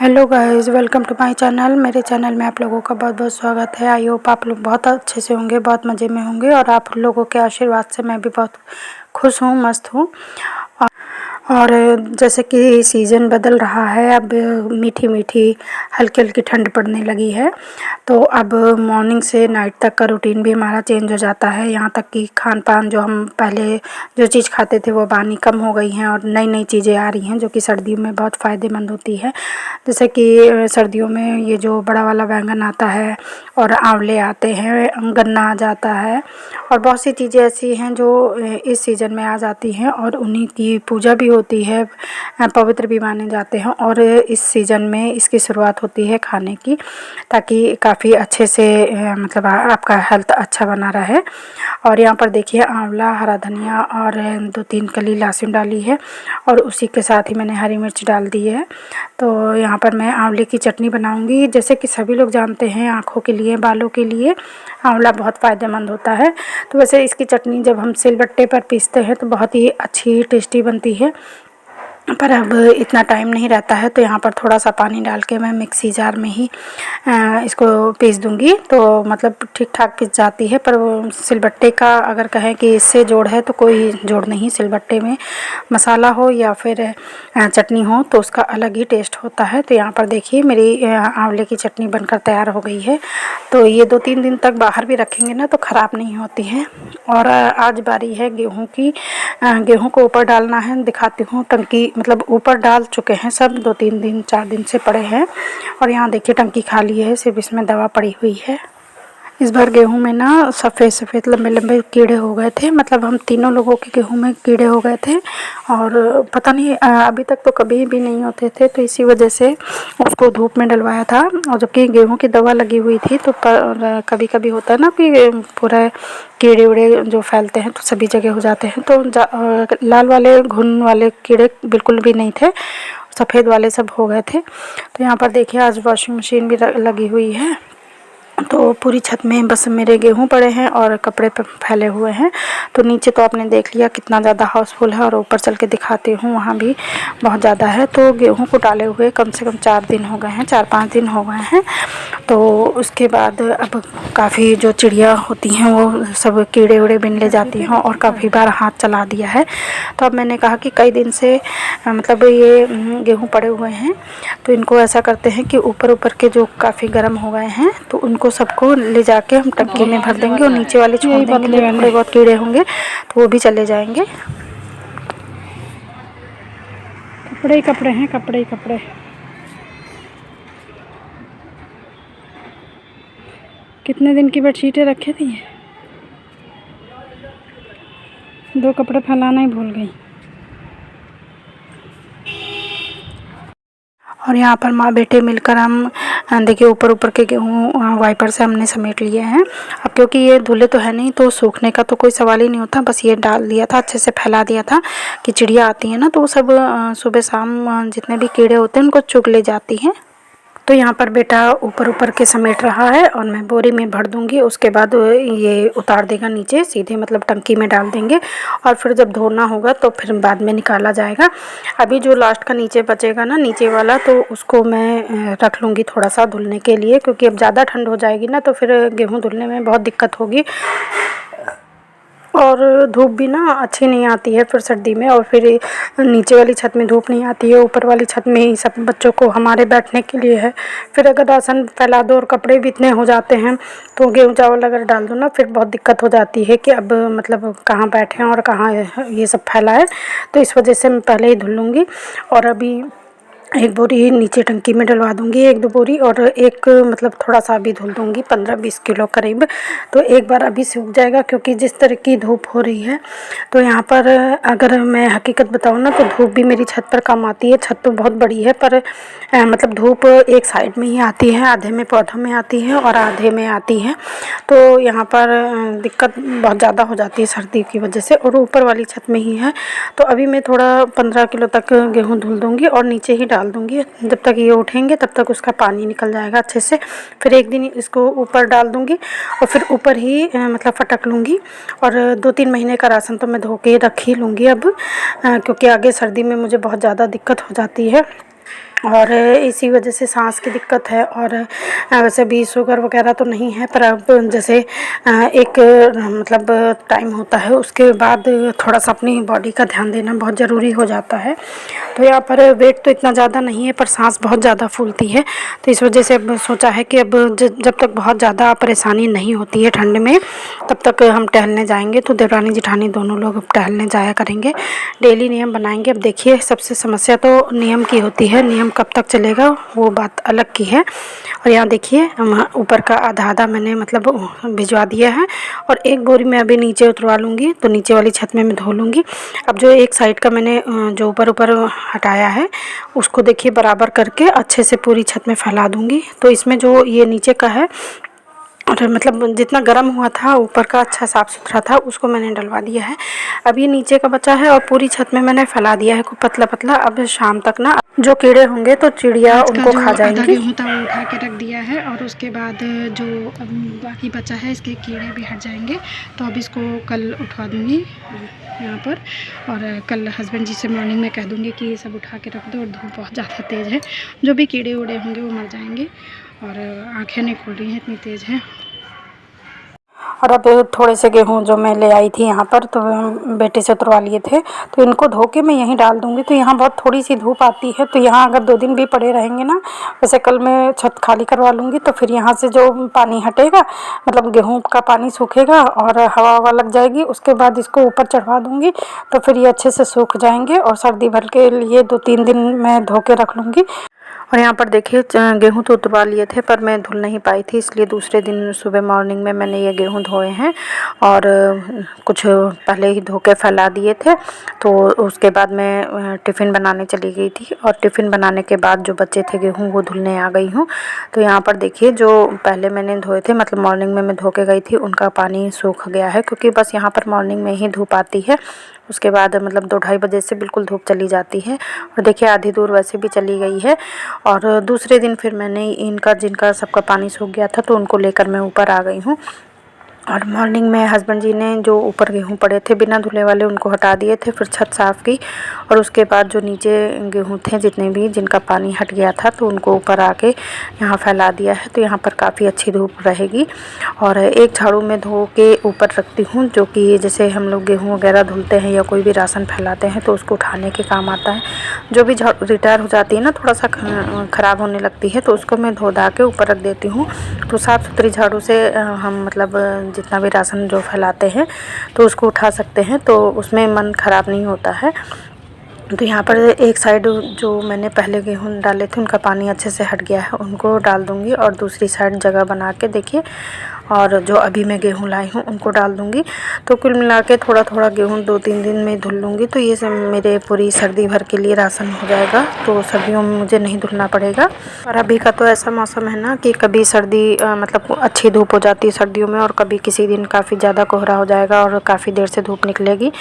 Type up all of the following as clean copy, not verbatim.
Hello guys, welcome to my channel. मेरे channel में आप लोगों का बहुत बहुत स्वागत है। आई होप आप लोग बहुत अच्छे से होंगे, बहुत मज़े में होंगे और आप लोगों के आशीर्वाद से मैं भी बहुत खुश हूँ, मस्त हूँ। और जैसे कि सीज़न बदल रहा है, अब मीठी मीठी हल्की हल्की ठंड पड़ने लगी है, तो अब मॉर्निंग से नाइट तक का रूटीन भी हमारा चेंज हो जाता है। यहाँ तक कि खान पान जो हम पहले जो चीज़ खाते थे वो बानी कम हो गई हैं और नई नई चीज़ें आ रही हैं जो कि सर्दियों में बहुत फ़ायदेमंद होती है। जैसे कि सर्दियों में ये जो बड़ा वाला बैंगन आता है और आंवले आते हैं, गन्ना आ जाता है और बहुत सी चीज़ें ऐसी हैं जो इस सीज़न में आ जाती हैं और उन्हीं की पूजा भी होती है, पवित्र भी माने जाते हैं। और इस सीज़न में इसकी शुरुआत होती है खाने की, ताकि काफ़ी अच्छे से मतलब आपका हेल्थ अच्छा बना रहे। और यहाँ पर देखिए आंवला, हरा धनिया और 2-3 कली लहसुन डाली है और उसी के साथ ही मैंने हरी मिर्च डाल दी है। तो यहाँ पर मैं आंवले की चटनी बनाऊंगी। जैसे कि सभी लोग जानते हैं, आँखों के लिए, बालों के लिए आंवला बहुत फ़ायदेमंद होता है। तो वैसे इसकी चटनी जब हम सिलबट्टे पर पीसते हैं तो बहुत ही अच्छी टेस्टी बनती है, पर अब इतना टाइम नहीं रहता है, तो यहाँ पर थोड़ा सा पानी डाल के मैं मिक्सी जार में ही इसको पीस दूँगी। तो मतलब ठीक ठाक पीस जाती है, पर वो सिलबट्टे का अगर कहें कि इससे जोड़ है तो कोई जोड़ नहीं। सिलबट्टे में मसाला हो या फिर चटनी हो तो उसका अलग ही टेस्ट होता है। तो यहाँ पर देखिए मेरी आंवले की चटनी बनकर तैयार हो गई है। तो ये 2-3 दिन तक बाहर भी रखेंगे ना तो ख़राब नहीं होती है। और आज बारी है गेहूँ की। गेहूँ को ऊपर डालना है, दिखाती हूँ। टंकी मतलब ऊपर डाल चुके हैं सब, 2-3 दिन 4 दिन से पड़े हैं और यहाँ देखिए टंकी खाली है, सिर्फ इसमें दवा पड़ी हुई है। इस बार गेहूं में ना सफ़ेद सफ़ेद लंबे लंबे कीड़े हो गए थे, मतलब हम तीनों लोगों के गेहूं में कीड़े हो गए थे और पता नहीं अभी तक तो कभी भी नहीं होते थे, तो इसी वजह से उसको धूप में डलवाया था। और जबकि गेहूं की दवा लगी हुई थी, तो कभी कभी होता है ना कि पूरा कीड़े उड़े जो फैलते हैं तो सभी जगह हो जाते हैं। तो लाल वाले घुन वाले कीड़े बिल्कुल भी नहीं थे, सफ़ेद वाले सब हो गए थे। तो यहाँ पर देखिए आज वॉशिंग मशीन भी लगी हुई है, तो पूरी छत में बस मेरे गेहूं पड़े हैं और कपड़े पे फैले हुए हैं। तो नीचे तो आपने देख लिया कितना ज़्यादा हाउसफुल है और ऊपर चल के दिखाती हूँ, वहाँ भी बहुत ज़्यादा है। तो गेहूं को डाले हुए कम से कम 4 दिन हो गए हैं, 4-5 दिन हो गए हैं। तो उसके बाद अब काफ़ी जो चिड़िया होती हैं वो सब कीड़े उड़े बिन ले जाती हैं और काफ़ी बार हाथ चला दिया है। तो अब मैंने कहा कि कई दिन से मतलब ये गेहूँ पड़े हुए हैं, तो इनको ऐसा करते हैं कि ऊपर ऊपर के जो काफ़ी गर्म हो गए हैं तो उनको सबको ले जाके हम टंकी में भर देंगे और नीचे वाले छोड़ देंगे। थोड़े बहुत कीड़े होंगे तो वो भी चले जाएंगे। कपड़े ही कपड़े हैं, कपड़े ही कपड़े। कितने दिन की बेडशीटें रखी थी, 2 कपड़े फैलाना ही भूल गई। और यहाँ पर माँ बेटे मिलकर हम देखिए ऊपर ऊपर के गेहूँ वाइपर से हमने समेट लिए हैं। अब क्योंकि ये धुले तो है नहीं, तो सूखने का तो कोई सवाल ही नहीं होता, बस ये डाल दिया था, अच्छे से फैला दिया था कि चिड़िया आती है ना तो वो सब सुबह शाम जितने भी कीड़े होते हैं उनको चुग ले जाती हैं। तो यहाँ पर बेटा ऊपर ऊपर के समेट रहा है और मैं बोरी में भर दूँगी। उसके बाद ये उतार देगा नीचे, सीधे मतलब टंकी में डाल देंगे और फिर जब धोना होगा तो फिर बाद में निकाला जाएगा। अभी जो लास्ट का नीचे बचेगा ना, नीचे वाला, तो उसको मैं रख लूँगी थोड़ा सा धुलने के लिए, क्योंकि अब ज़्यादा ठंड हो जाएगी ना तो फिर गेहूँ धुलने में बहुत दिक्कत होगी और धूप भी ना अच्छी नहीं आती है फिर सर्दी में। और फिर नीचे वाली छत में धूप नहीं आती है, ऊपर वाली छत में ही सब बच्चों को हमारे बैठने के लिए है। फिर अगर राशन फैला दो और कपड़े भी इतने हो जाते हैं तो गेहूँ चावल अगर डाल दो ना फिर बहुत दिक्कत हो जाती है कि अब मतलब कहाँ बैठें और कहाँ ये सब फैला है। तो इस वजह से मैं पहले ही धुल लूँगी और अभी 1 बोरी नीचे टंकी में डलवा दूँगी, 1-2 बोरी, और एक मतलब थोड़ा सा अभी धुल दूँगी, 15-20 किलो करीब। तो एक बार अभी सूख जाएगा, क्योंकि जिस तरह की धूप हो रही है तो यहाँ पर अगर मैं हकीकत बताऊँ ना तो धूप भी मेरी छत पर कम आती है। छत तो बहुत बड़ी है पर मतलब धूप एक साइड में ही आती है, आधे में पौधों में आती है और आधे में आती है। तो यहाँ पर दिक्कत बहुत ज़्यादा हो जाती है सर्दी की वजह से, और ऊपर वाली छत में ही है। तो अभी मैं थोड़ा 15 किलो तक गेहूँ धुल दूँगी और नीचे ही डाल दूँगी। जब तक ये उठेंगे तब तक उसका पानी निकल जाएगा अच्छे से। फिर एक दिन इसको ऊपर डाल दूँगी और फिर ऊपर ही मतलब फटक लूँगी। और 2-3 महीने का राशन तो मैं धो के रख ही लूँगी अब, क्योंकि आगे सर्दी में मुझे बहुत ज़्यादा दिक्कत हो जाती है। और इसी वजह से सांस की दिक्कत है। और वैसे भी शुगर वगैरह तो नहीं है, पर अब जैसे एक मतलब टाइम होता है उसके बाद थोड़ा सा अपनी बॉडी का ध्यान देना बहुत ज़रूरी हो जाता है। तो यहाँ पर वेट तो इतना ज़्यादा नहीं है, पर सांस बहुत ज़्यादा फूलती है। तो इस वजह से अब सोचा है कि अब जब तक बहुत ज़्यादा परेशानी नहीं होती है ठंड में, तब तक हम टहलने जाएंगे। तो देवरानी जेठानी दोनों लोग अब टहलने जाया करेंगे, डेली नियम बनाएंगे। अब देखिए, सबसे समस्या तो नियम की होती है, नियम कब तक चलेगा वो बात अलग की है। और यहाँ देखिए, ऊपर का आधा आधा मैंने मतलब भिजवा दिया है, और एक बोरी मैं अभी नीचे उतरवा लूँगी, तो नीचे वाली छत में मैं धो लूँगी। अब जो एक साइड का मैंने जो ऊपर ऊपर हटाया है, उसको देखिए बराबर करके अच्छे से पूरी छत में फैला दूँगी। तो इसमें जो ये नीचे का है, और मतलब जितना गर्म हुआ था ऊपर का अच्छा साफ़ सुथरा था, उसको मैंने डलवा दिया है। अब ये नीचे का बचा है, और पूरी छत में मैंने फैला दिया है खूब पतला पतला। अब शाम तक ना जो कीड़े होंगे तो चिड़िया उनको खा जाएंगी। आधा गेहूं था वो उठा के रख दिया है, और उसके बाद जो बाकी बचा है इसके कीड़े भी हट जाएंगे। तो अब इसको कल उठवा दूँगी यहाँ पर, और कल हस्बैंड जी से मॉर्निंग में कह दूँगी कि ये सब उठा के रख दो। और धूप बहुत ज़्यादा तेज़ है, जो भी कीड़े उड़े होंगे वो मर जाएंगे। और आंखें नहीं खुल रही हैं, इतनी तेज़ है। और अब थोड़े से गेहूँ जो मैं ले आई थी यहाँ पर, तो बेटे से उतरवा लिए थे, तो इनको धो के मैं यहीं डाल दूँगी। तो यहाँ बहुत थोड़ी सी धूप आती है, तो यहाँ अगर 2 दिन भी पड़े रहेंगे ना, वैसे कल मैं छत खाली करवा लूँगी, तो फिर यहाँ से जो पानी हटेगा, मतलब गेहूँ का पानी सूखेगा और हवा हवा लग जाएगी, उसके बाद इसको ऊपर चढ़वा दूँगी। तो फिर ये अच्छे से सूख जाएंगे, और सर्दी भर के लिए 2-3 दिन मैं धो के रख लूँगी। और यहाँ पर देखिए, गेहूँ तो उतरवा लिए थे, पर मैं धुल नहीं पाई थी, इसलिए दूसरे दिन सुबह मॉर्निंग में मैंने ये गेहूँ धोए हैं, और कुछ पहले ही धो के फैला दिए थे। तो उसके बाद मैं टिफ़िन बनाने चली गई थी, और टिफ़िन बनाने के बाद जो बचे थे गेहूँ वो धुलने आ गई हूँ। तो यहाँ पर देखिए, जो पहले मैंने धोए थे, मतलब मॉर्निंग में मैं धो के गई थी, उनका पानी सूख गया है, क्योंकि बस यहाँ पर मॉर्निंग में ही धूप आती है। उसके बाद मतलब 2-2:30 बजे से बिल्कुल धूप चली जाती है, और देखिए आधी दूर वैसे भी चली गई है। और दूसरे दिन फिर मैंने इनका जिनका सबका पानी सूख गया था, तो उनको लेकर मैं ऊपर आ गई हूँ। और मॉर्निंग में हस्बैंड जी ने जो ऊपर गेहूँ पड़े थे बिना धुले वाले, उनको हटा दिए थे, फिर छत साफ़ की, और उसके बाद जो नीचे गेहूँ थे जितने भी जिनका पानी हट गया था, तो उनको ऊपर आके यहाँ फैला दिया है। तो यहाँ पर काफ़ी अच्छी धूप रहेगी। और एक झाड़ू में धो के ऊपर रखती हूँ, जो कि जैसे हम लोग गेहूँ वगैरह धुलते हैं या कोई भी राशन फैलाते हैं, तो उसको उठाने के काम आता है। जो भी झाड़ू रिटायर हो जाती है ना, थोड़ा सा ख़राब होने लगती है, तो उसको मैं धो धा के ऊपर रख देती हूँ। तो साफ़ सुथरी झाड़ू से हम मतलब जितना भी राशन जो फैलाते हैं, तो उसको उठा सकते हैं, तो उसमें मन ख़राब नहीं होता है। तो यहाँ पर एक साइड जो मैंने पहले गेहूँ डाले थे उनका पानी अच्छे से हट गया है, उनको डाल दूँगी, और दूसरी साइड जगह बना के देखिए, और जो अभी मैं गेहूँ लाई हूँ उनको डाल दूँगी। तो कुल मिला के थोड़ा थोड़ा गेहूँ 2-3 दिन में धुल लूँगी, तो ये सब मेरे पूरी सर्दी भर के लिए राशन हो जाएगा, तो सर्दियों में मुझे नहीं धुलना पड़ेगा। और अभी का तो ऐसा मौसम है ना कि कभी सर्दी मतलब अच्छी धूप हो जाती है सर्दियों में, और कभी किसी दिन काफ़ी ज़्यादा कोहरा हो जाएगा और काफ़ी देर से धूप निकलेगी।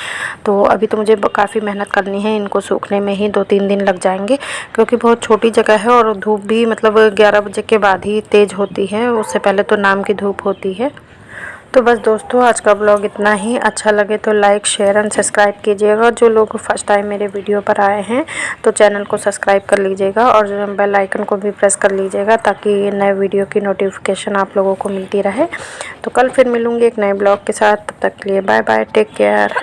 तो अभी तो मुझे काफ़ी मेहनत करनी है, इनको सूखने में ही 2-3 दिन लग जाएंगे, क्योंकि बहुत छोटी जगह है, और धूप भी मतलब 11 बजे के बाद ही तेज़ होती है, उससे पहले तो नाम की धूप होती है। तो बस दोस्तों, आज का ब्लॉग इतना ही। अच्छा लगे तो लाइक, शेयर एंड सब्सक्राइब कीजिएगा। जो लोग फर्स्ट टाइम मेरे वीडियो पर आए हैं, तो चैनल को सब्सक्राइब कर लीजिएगा, और बेल आइकन को भी प्रेस कर लीजिएगा, ताकि नए वीडियो की नोटिफिकेशन आप लोगों को मिलती रहे। तो कल फिर मिलूँगी एक नए ब्लॉग के साथ, तब तक के लिए बाय बाय, टेक केयर।